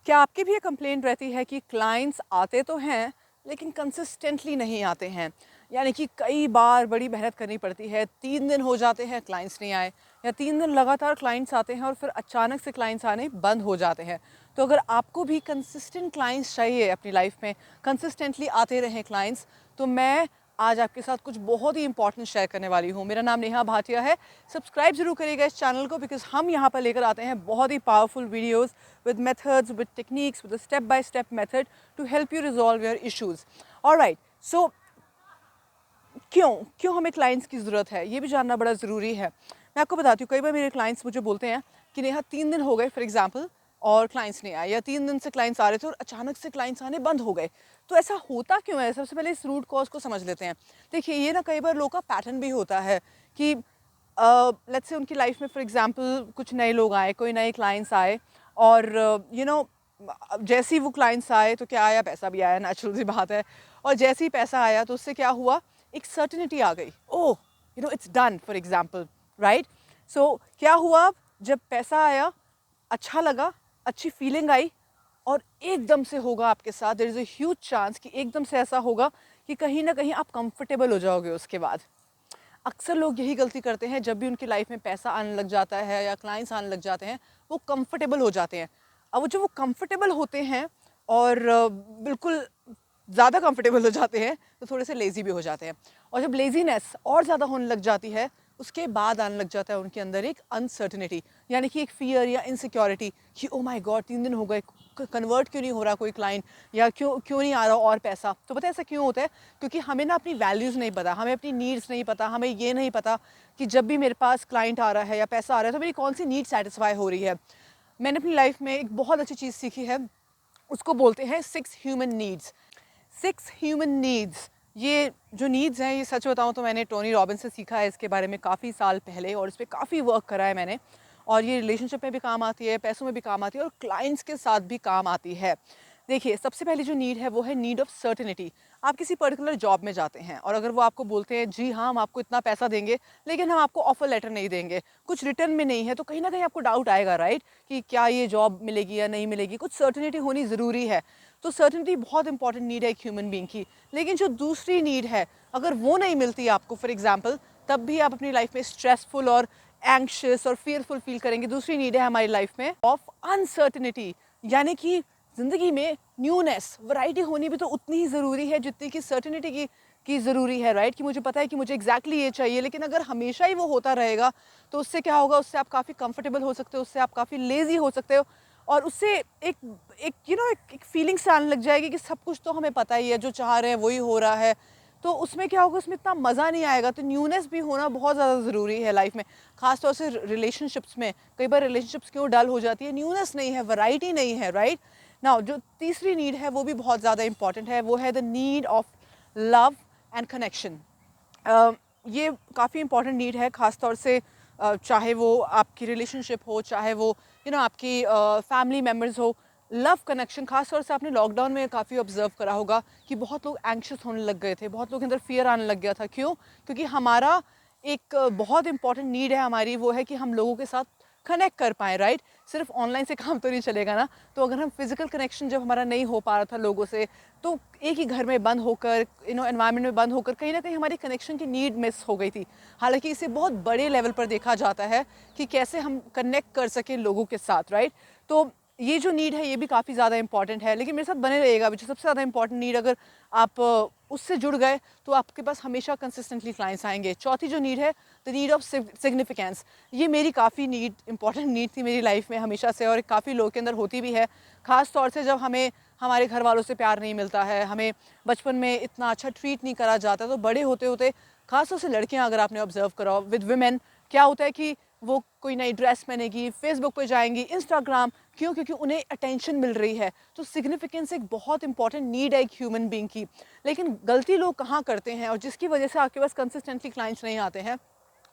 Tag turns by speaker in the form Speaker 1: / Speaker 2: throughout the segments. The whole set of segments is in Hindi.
Speaker 1: क्या आपकी भी ये कंप्लेंट रहती है कि क्लाइंट्स आते तो हैं लेकिन कंसिस्टेंटली नहीं आते हैं? यानी कि कई बार बड़ी मेहनत करनी पड़ती है, 3 दिन हो जाते हैं क्लाइंट्स नहीं आए, या 3 दिन लगातार क्लाइंट्स आते हैं और फिर अचानक से क्लाइंट्स आने बंद हो जाते हैं। तो अगर आपको भी कंसिस्टेंट क्लाइंट्स चाहिए अपनी लाइफ में, कंसिस्टेंटली आते रहें क्लाइंट्स, तो मैं आज आपके साथ कुछ बहुत ही इंपॉर्टेंट शेयर करने वाली हूँ। मेरा नाम नेहा भाटिया है। सब्सक्राइब जरूर करिएगा इस चैनल को, बिकॉज हम यहाँ पर लेकर आते हैं बहुत ही powerful videos with methods, with techniques, with a step-by-step method to help you resolve your issues. All right, so क्यों क्यों हमें क्लाइंट्स की ज़रूरत है, ये भी जानना बड़ा ज़रूरी है। मैं आपको बताती हूँ, कई बार मेरे क्लाइंट्स मुझे बोलते हैं कि नेहा 3 दिन हो गए फॉर एग्जांपल और क्लाइंट्स नहीं आए, या 3 दिन से क्लाइंट्स आ रहे थे और अचानक से क्लाइंट्स आने बंद हो गए। तो ऐसा होता क्यों है? सबसे पहले इस रूट कॉज को समझ लेते हैं। देखिए, ये ना कई बार लोगों का पैटर्न भी होता है कि लेट्स से उनकी लाइफ में फॉर एग्जांपल कुछ नए लोग आए, कोई नए क्लाइंट्स आए और जैसे ही वो क्लाइंट्स आए तो क्या आया, पैसा भी आया, नेचुरल सी बात है। और जैसे ही पैसा आया तो उससे क्या हुआ, एक सर्टिनिटी आ गई। Oh, it's done for example, right? So क्या हुआ, जब पैसा आया, अच्छा लगा, अच्छी फीलिंग आई, और एकदम से होगा आपके साथ, there is a huge chance कि एकदम से ऐसा होगा कि कहीं ना कहीं आप कंफर्टेबल हो जाओगे उसके बाद। अक्सर लोग यही गलती करते हैं, जब भी उनकी लाइफ में पैसा आने लग जाता है या क्लाइंट्स आने लग जाते हैं, वो कंफर्टेबल हो जाते हैं। अब वो जब वो कंफर्टेबल होते हैं और बिल्कुल ज़्यादा कंफर्टेबल हो जाते हैं, तो थोड़े से लेज़ी भी हो जाते हैं। और जब लेज़ीनेस और ज़्यादा होने लग जाती है, उसके बाद आने लग जाता है उनके अंदर एक अनसर्टिनिटी, यानी कि एक फ़ियर या इनसिक्योरिटी कि ओ माय गॉड, 3 दिन हो गए, कन्वर्ट क्यों नहीं हो रहा कोई क्लाइंट, या क्यों क्यों नहीं आ रहा और पैसा। तो पता है ऐसा क्यों होता है? क्योंकि हमें ना अपनी वैल्यूज़ नहीं पता, हमें अपनी नीड्स नहीं पता, हमें ये नहीं पता कि जब भी मेरे पास क्लाइंट आ रहा है या पैसा आ रहा है तो मेरी कौन सी नीड सेटिस्फाई हो रही है। मैंने अपनी लाइफ में एक बहुत अच्छी चीज़ सीखी है, उसको बोलते हैं 6 ह्यूमन नीड्स। 6 ह्यूमन नीड्स, ये जो नीड्स हैं, ये सच बताऊं तो मैंने टोनी रॉबिन्स से सीखा है इसके बारे में काफ़ी साल पहले, और इस पर काफ़ी वर्क करा है मैंने। और ये रिलेशनशिप में भी काम आती है, पैसों में भी काम आती है, और क्लाइंट्स के साथ भी काम आती है। देखिए, सबसे पहली जो नीड है वो है नीड ऑफ सर्टिनिटी। आप किसी पर्टिकुलर जॉब में जाते हैं और अगर वो आपको बोलते हैं जी हाँ, हम आपको इतना पैसा देंगे, लेकिन हम आपको ऑफर लेटर नहीं देंगे, कुछ रिटर्न में नहीं है, तो कहीं ना कहीं आपको डाउट आएगा, राइट, कि क्या ये जॉब मिलेगी या नहीं मिलेगी। कुछ सर्टिनिटी होनी ज़रूरी है। तो सर्टिनिटी बहुत इंपॉर्टेंट नीड है एक ह्यूमन बीइंग की। लेकिन जो दूसरी नीड है, अगर वो नहीं मिलती आपको फॉर एग्जाम्पल, तब भी आप अपनी लाइफ में स्ट्रेसफुल और एंग्शियस और फियरफुल फील करेंगे। दूसरी नीड है हमारी लाइफ में ऑफ अनसर्टिनिटी, यानी कि ज़िंदगी में न्यूनेस, वैरायटी होनी भी तो उतनी ही ज़रूरी है जितनी कि सर्टिनिटी की ज़रूरी है, राइट? कि मुझे पता है कि मुझे एग्जैक्टली ये चाहिए, लेकिन अगर हमेशा ही वो होता रहेगा तो उससे क्या होगा, उससे आप काफ़ी कंफर्टेबल हो सकते हो, उससे आप काफ़ी लेज़ी हो सकते हो, और उससे एक एक एक फीलिंग से आने लग जाएगी कि सब कुछ तो हमें पता ही है, जो चाह रहे हैं वही हो रहा है। तो उसमें क्या होगा, उसमें इतना मज़ा नहीं आएगा। तो न्यूनेस भी होना बहुत ज़्यादा ज़रूरी है लाइफ में, खासतौर से रिलेशनशिप्स में। कई बार रिलेशनशिप्स क्यों डल हो जाती है, न्यूनेस नहीं है, वैरायटी नहीं है, राइट? नाउ जो तीसरी नीड है वो भी बहुत ज़्यादा इंपॉर्टेंट है, वो है the need of love and connection. ये काफ़ी इंपॉर्टेंट नीड है, ख़ास तौर से चाहे वो आपकी रिलेशनशिप हो, चाहे वो आपकी फैमिली मेम्बर्स हो। लव कनेक्शन, खास तौर से आपने लॉकडाउन में काफ़ी ऑब्जर्व करा होगा कि बहुत लोग एंक्शस होने लग गए थे, बहुत लोग के अंदर फियर आने लग गया था। क्यों? क्योंकि हमारा एक बहुत इंपॉर्टेंट नीड है हमारी, वो है कि हम लोगों के साथ कनेक्ट कर पाएँ, राइट? सिर्फ ऑनलाइन से काम तो नहीं चलेगा ना। तो अगर हम फिजिकल कनेक्शन जब हमारा नहीं हो पा रहा था लोगों से, तो एक ही घर में बंद होकर, एनवायरनमेंट में बंद होकर, कहीं ना कहीं हमारी कनेक्शन की नीड मिस हो गई थी। हालांकि इसे बहुत बड़े लेवल पर देखा जाता है कि कैसे हम कनेक्ट कर सकें लोगों के साथ, राइट? तो ये जो नीड है ये भी काफ़ी ज़्यादा इंपॉर्टेंट है, लेकिन मेरे साथ बने रहिएगा। जो सबसे ज़्यादा इंपॉर्टेंट नीड, अगर आप उससे जुड़ गए तो आपके पास हमेशा कंसिस्टेंटली क्लाइंट्स आएंगे। चौथी जो नीड है, द नीड ऑफ सिग्निफिकेंस। ये मेरी काफ़ी इंपॉर्टेंट नीड थी मेरी लाइफ में हमेशा से, और काफ़ी लोगों के अंदर होती भी है। ख़ास तौर से जब हमें हमारे घर वालों से प्यार नहीं मिलता है, हमें बचपन में इतना अच्छा ट्रीट नहीं करा जाता, तो बड़े होते होते, खास तौर से लड़कियां अगर आपने ऑब्जर्व करा विद वुमेन, क्या होता है कि वो कोई नई ड्रेस पहनेगी, फेसबुक पे जाएंगी, इंस्टाग्राम, क्यों? क्योंकि उन्हें अटेंशन मिल रही है। तो सिग्निफिकेंस एक बहुत इंपॉर्टेंट नीड है एक ह्यूमन बीइंग की। लेकिन गलती लोग कहाँ करते हैं, और जिसकी वजह से आपके पास कंसिस्टेंटली क्लाइंट्स नहीं आते हैं,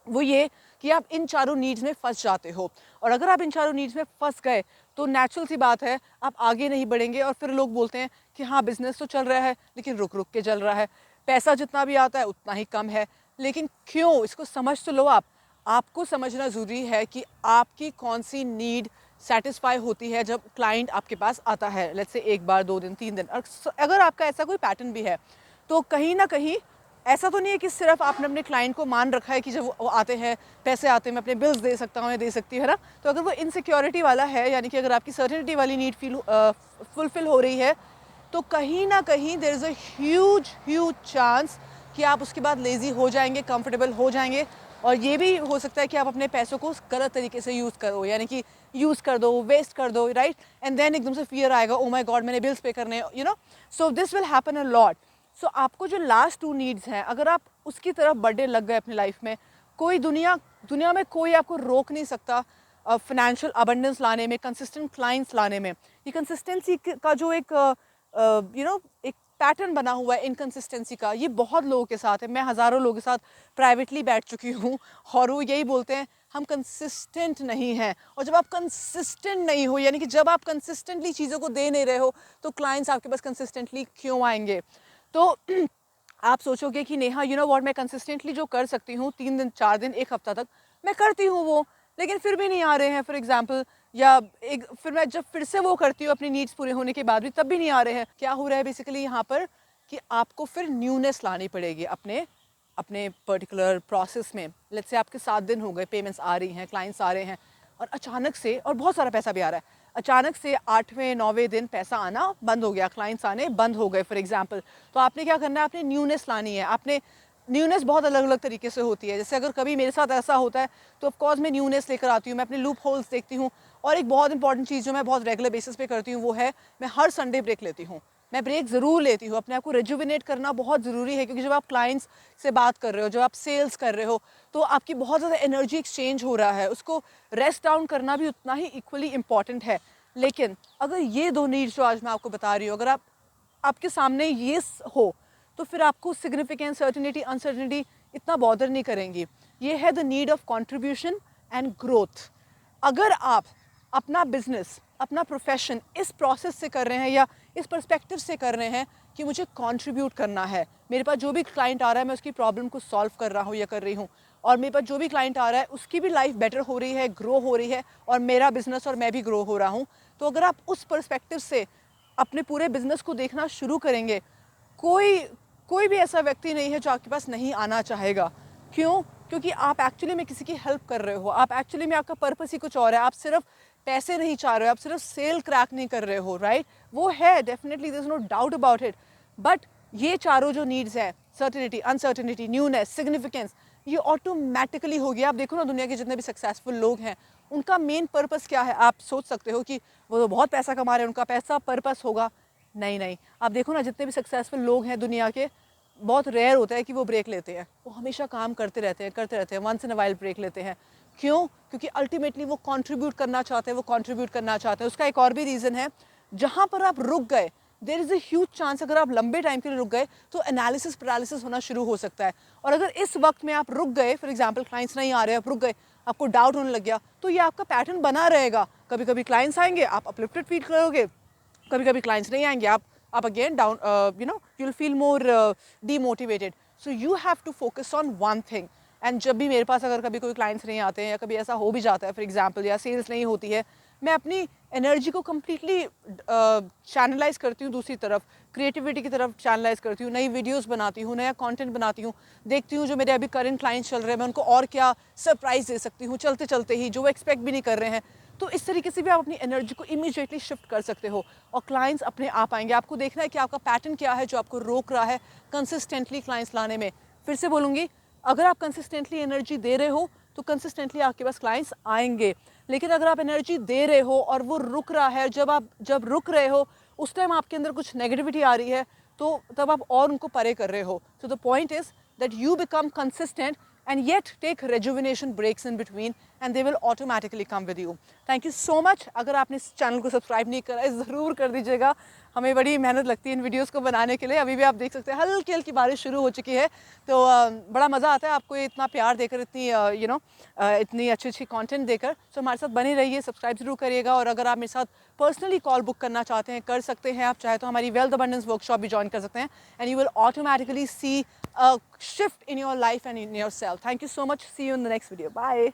Speaker 1: वो ये कि आप इन चारों नीड्स में फंस जाते हो। और अगर आप इन चारों नीड्स में फंस गए तो नेचुरल सी बात है, आप आगे नहीं बढ़ेंगे। और फिर लोग बोलते हैं कि हाँ, बिजनेस तो चल रहा है लेकिन रुक रुक के चल रहा है, पैसा जितना भी आता है उतना ही कम है। लेकिन क्यों? इसको समझ तो लो आप। आपको समझना ज़रूरी है कि आपकी कौन सी नीड सेटिस्फाई होती है जब क्लाइंट आपके पास आता है, लेट्स से 1 बार, 2 दिन, 3 दिन। अगर आपका ऐसा कोई पैटर्न भी है तो कहीं ना कहीं ऐसा तो नहीं है कि सिर्फ आपने अपने क्लाइंट को मान रखा है कि जब वो आते हैं, पैसे आते हैं, मैं अपने बिल्स दे सकता हूँ या दे सकती हूँ, है ना। तो अगर वो इनसिक्योरिटी वाला है, यानी कि अगर आपकी सर्टेनिटी वाली नीड फुलफिल हो रही है, तो कहीं ना कहीं there is a huge chance कि आप उसके बाद लेज़ी हो जाएंगे, कंफर्टेबल हो जाएंगे। और ये भी हो सकता है कि आप अपने पैसों को गलत तरीके से यूज़ करो, यानी कि यूज़ कर दो, वेस्ट कर दो, राइट। एंड देन एकदम से फियर आएगा, ओ माय गॉड मैंने बिल्स पे करने, you know. So this will happen a lot. So आपको जो लास्ट 2 नीड्स हैं, अगर आप उसकी तरफ बर्थडे लग गए अपनी लाइफ में, कोई दुनिया में कोई आपको रोक नहीं सकता फाइनेंशियल अबंडेंस लाने में, कंसिस्टेंट क्लाइंट्स लाने में। ये कंसिस्टेंसी का जो एक एक पैटर्न बना हुआ है इनकंसिस्टेंसी का, ये बहुत लोगों के साथ है। मैं हज़ारों लोगों के साथ प्राइवेटली बैठ चुकी हूँ और वो यही बोलते हैं, हम कंसिस्टेंट नहीं हैं। और जब आप कंसिस्टेंट नहीं हो, यानी कि जब आप कंसिस्टेंटली चीज़ों को दे नहीं रहे हो, तो क्लाइंट्स आपके पास कंसिस्टेंटली क्यों आएंगे। तो आप सोचोगे कि नेहा, यू नो व्हाट, मैं कंसिस्टेंटली जो कर सकती हूँ 3 दिन, 4 दिन, 1 हफ्ता तक मैं करती हूँ वो, लेकिन फिर भी नहीं आ रहे हैं फॉर एग्जांपल। या फिर मैं जब फिर से वो करती हूँ अपनी नीड्स पूरे होने के बाद भी, तब भी नहीं आ रहे हैं। क्या हो रहा है बेसिकली यहाँ पर कि आपको फिर न्यूनेस लानी पड़ेगी अपने अपने पर्टिकुलर प्रोसेस में। लेट्स से आपके 7 दिन हो गए, पेमेंट्स आ रही हैं, क्लाइंट्स आ रहे हैं, और अचानक से, और बहुत सारा पैसा भी आ रहा है, अचानक से 8वें 9वें दिन पैसा आना बंद हो गया, क्लाइंट्स आने बंद हो गए फॉर एग्जांपल। तो आपने क्या करना है, आपने न्यूनेस लानी है। आपने न्यूनेस बहुत अलग अलग तरीके से होती है। जैसे अगर कभी मेरे साथ ऐसा होता है तो ऑफकोर्स मैं न्यूनेस लेकर आती हूँ, मैं अपने लूप होल्स देखती हूँ। और एक बहुत इंपॉर्टेंट चीज़ जो मैं बहुत रेगुलर बेसिस पे करती हूँ वो है, मैं हर संडे ब्रेक लेती हूँ। मैं ब्रेक ज़रूर लेती हूँ। अपने आप को रिजुविनेट करना बहुत ज़रूरी है, क्योंकि जब आप क्लाइंट्स से बात कर रहे हो, जब आप सेल्स कर रहे हो, तो आपकी बहुत ज़्यादा एनर्जी एक्सचेंज हो रहा है। उसको रेस्ट डाउन करना भी उतना ही इक्वली इम्पॉर्टेंट है। लेकिन अगर ये 2 नीड्स जो आज मैं आपको बता रही हूँ, अगर आपके सामने ये हो, तो फिर आपको सिग्निफिकेंस, सर्टेनिटी, अनसर्टेनिटी इतना बॉदर नहीं करेंगी। ये है the need of contribution and growth. अगर आप अपना बिजनेस, अपना प्रोफेशन इस प्रोसेस से कर रहे हैं या इस पर्सपेक्टिव से कर रहे हैं कि मुझे कंट्रीब्यूट करना है, मेरे पास जो भी क्लाइंट आ रहा है मैं उसकी प्रॉब्लम को सॉल्व कर रहा हूँ या कर रही हूँ, और मेरे पास जो भी क्लाइंट आ रहा है उसकी भी लाइफ बेटर हो रही है, ग्रो हो रही है, और मेरा बिजनेस और मैं भी ग्रो हो रहा हूँ, तो अगर आप उस पर्सपेक्टिव से अपने पूरे बिजनेस को देखना शुरू करेंगे, कोई कोई भी ऐसा व्यक्ति नहीं है जो आपके पास नहीं आना चाहेगा। क्यों? क्योंकि आप एक्चुअली में किसी की हेल्प कर रहे हो, आप एक्चुअली में, आपका पर्पस ही कुछ और है। आप सिर्फ पैसे नहीं चाह रहे हो, आप सिर्फ सेल क्रैक नहीं कर रहे हो, राइट। वो है definitely, there is no doubt about it, but ये चारों जो नीड्स है, सर्टेनिटी, अनसर्टेनिटी, न्यूनेस, सिग्निफिकेंस, ये ऑटोमेटिकली होगी। आप देखो ना, दुनिया के जितने भी सक्सेसफुल लोग हैं, उनका मेन पर्पस क्या है। आप सोच सकते हो कि वो तो बहुत पैसा कमा रहे हैं, उनका पैसा पर्पस होगा। नहीं नहीं, आप देखो ना, जितने भी सक्सेसफुल लोग हैं दुनिया के, बहुत रेयर होता है कि वो ब्रेक लेते हैं। वो हमेशा काम करते रहते हैं, once in a while break लेते हैं। क्यों? क्योंकि अल्टीमेटली वो कंट्रीब्यूट करना चाहते हैं, उसका एक और भी रीज़न है, जहाँ पर आप रुक गए, there is a huge chance, अगर आप लंबे टाइम के लिए रुक गए तो एनालिसिस पैरालिसिस होना शुरू हो सकता है। और अगर इस वक्त में आप रुक गए, फॉर एग्जाम्पल क्लाइंट्स नहीं आ रहे, आप रुक गए, आपको डाउट होने लग गया, तो ये आपका पैटर्न बना रहेगा। कभी कभी क्लाइंट्स आएंगे, आप अपलिफ्टेड फील करोगे, कभी कभी क्लाइंट्स नहीं आएंगे, आप again down, you will feel more demotivated. So you have to focus on one thing. And जब भी मेरे पास अगर कभी कोई क्लाइंट्स नहीं आते हैं, या कभी ऐसा हो भी जाता है फॉर एग्जांपल, या सेल्स नहीं होती है, मैं अपनी एनर्जी को कम्प्लीटली चैनलाइज करती हूँ दूसरी तरफ, क्रिएटिविटी की तरफ चैनलाइज करती हूँ, नई वीडियोस बनाती हूँ, नया कंटेंट बनाती हूँ, देखती हूँ जो मेरे अभी करंट क्लाइंट्स चल रहे हैं, मैं उनको और क्या सरप्राइज दे सकती हूँ चलते चलते ही, जो वो एक्सपेक्ट भी नहीं कर रहे हैं। तो इस तरीके से भी आप अपनी एनर्जी को इमीडिएटली शिफ्ट कर सकते हो, और क्लाइंट्स अपने आप आएंगे। आपको देखना है कि आपका पैटर्न क्या है जो आपको रोक रहा है कंसिस्टेंटली क्लाइंट्स लाने में। फिर से बोलूँगी, अगर आप कंसिस्टेंटली एनर्जी दे रहे हो तो कंसिस्टेंटली आपके पास क्लाइंट्स आएंगे। लेकिन अगर आप एनर्जी दे रहे हो और वो रुक रहा है, जब रुक रहे हो उस टाइम आपके अंदर कुछ नेगेटिविटी आ रही है, तो तब आप और उनको परे कर रहे हो। So the point is that you become consistent and yet take rejuvenation breaks in between, and they will automatically come with you. Thank you so much. अगर आपने इस चैनल को सब्सक्राइब नहीं करा है, ज़रूर कर दीजिएगा। हमें बड़ी मेहनत लगती है इन वीडियोस को बनाने के लिए। अभी भी आप देख सकते हैं हल्की हल्की बारिश शुरू हो चुकी है, तो बड़ा मज़ा आता है आपको ये इतना प्यार देकर, इतनी इतनी अच्छी अच्छी कंटेंट देकर। तो हमारे साथ बने रहिए, सब्सक्राइब ज़रूर करिएगा। और अगर आप मेरे साथ पर्सनली कॉल बुक करना चाहते हैं, कर सकते हैं। आप चाहे तो हमारी वेल्थ अबंडेंस वर्कशॉप भी ज्वाइन कर सकते हैं, and you will automatically see a shift in your life and in yourself. Thank you so much. See you in the next video. Bye.